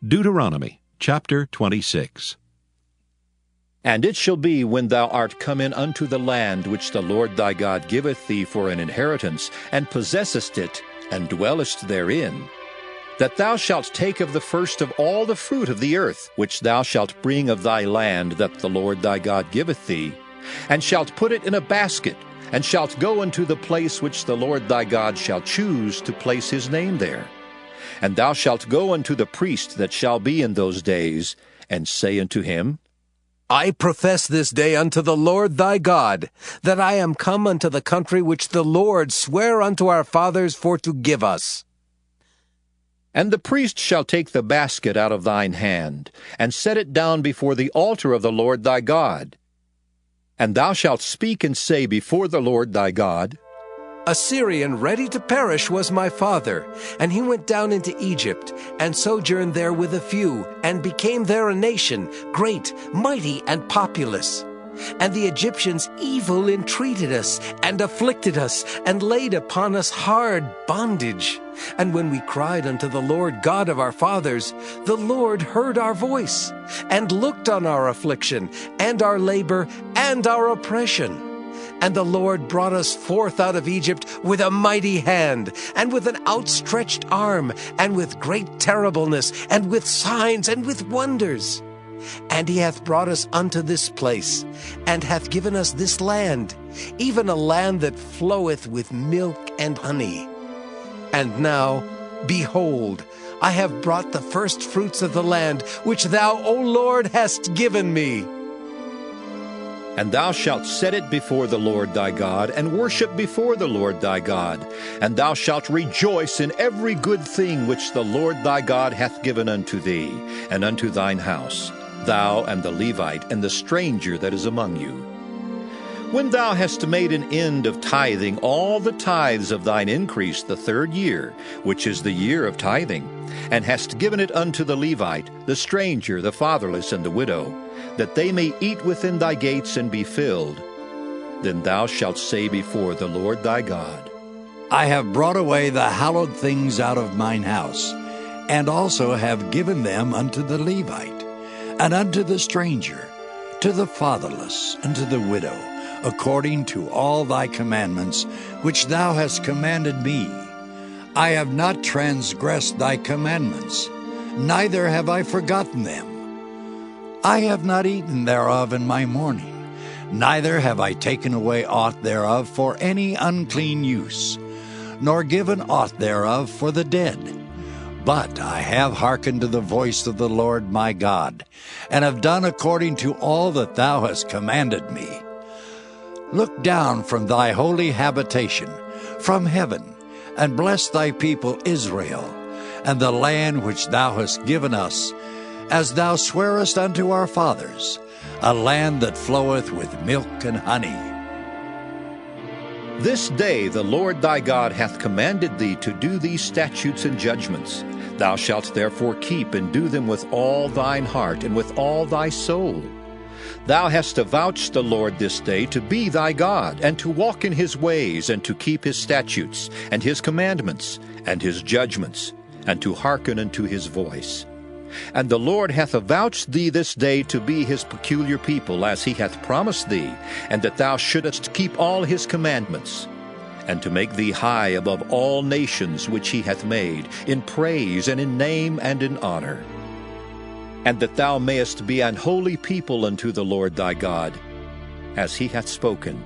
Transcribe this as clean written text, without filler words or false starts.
Deuteronomy chapter 26. And it shall be, when thou art come in unto the land which the Lord thy God giveth thee for an inheritance, and possessest it, and dwellest therein, that thou shalt take of the first of all the fruit of the earth, which thou shalt bring of thy land that the Lord thy God giveth thee, and shalt put it in a basket, and shalt go unto the place which the Lord thy God shall choose to place his name there. And thou shalt go unto the priest that shall be in those days, and say unto him, I profess this day unto the Lord thy God, that I am come unto the country which the Lord sware unto our fathers for to give us. And the priest shall take the basket out of thine hand, and set it down before the altar of the Lord thy God. And thou shalt speak and say before the Lord thy God, A Syrian ready to perish was my father, and he went down into Egypt, and sojourned there with a few, and became there a nation, great, mighty, and populous. And the Egyptians evil entreated us, and afflicted us, and laid upon us hard bondage. And when we cried unto the Lord God of our fathers, the Lord heard our voice, and looked on our affliction, and our labor, and our oppression. And the Lord brought us forth out of Egypt with a mighty hand, and with an outstretched arm, and with great terribleness, and with signs, and with wonders. And he hath brought us unto this place, and hath given us this land, even a land that floweth with milk and honey. And now, behold, I have brought the first fruits of the land, which thou, O Lord, hast given me. And thou shalt set it before the Lord thy God, and worship before the Lord thy God. And thou shalt rejoice in every good thing which the Lord thy God hath given unto thee, and unto thine house, thou and the Levite, and the stranger that is among you. When thou hast made an end of tithing all the tithes of thine increase the third year, which is the year of tithing, and hast given it unto the Levite, the stranger, the fatherless, and the widow, that they may eat within thy gates and be filled, then thou shalt say before the Lord thy God, I have brought away the hallowed things out of mine house, and also have given them unto the Levite, and unto the stranger, to the fatherless, and to the widow, according to all thy commandments, which thou hast commanded me. I have not transgressed thy commandments, neither have I forgotten them. I have not eaten thereof in my mourning, neither have I taken away aught thereof for any unclean use, nor given aught thereof for the dead. But I have hearkened to the voice of the Lord my God, and have done according to all that thou hast commanded me. Look down from thy holy habitation, from heaven, and bless thy people Israel, and the land which thou hast given us, as thou swarest unto our fathers, a land that floweth with milk and honey. This day the Lord thy God hath commanded thee to do these statutes and judgments. Thou shalt therefore keep and do them with all thine heart and with all thy soul. Thou hast avouched the Lord this day to be thy God, and to walk in his ways, and to keep his statutes, and his commandments, and his judgments, and to hearken unto his voice. And the Lord hath avouched thee this day to be his peculiar people, as he hath promised thee, and that thou shouldest keep all his commandments, and to make thee high above all nations which he hath made, in praise and in name and in honor. And that thou mayest be an holy people unto the Lord thy God, as he hath spoken.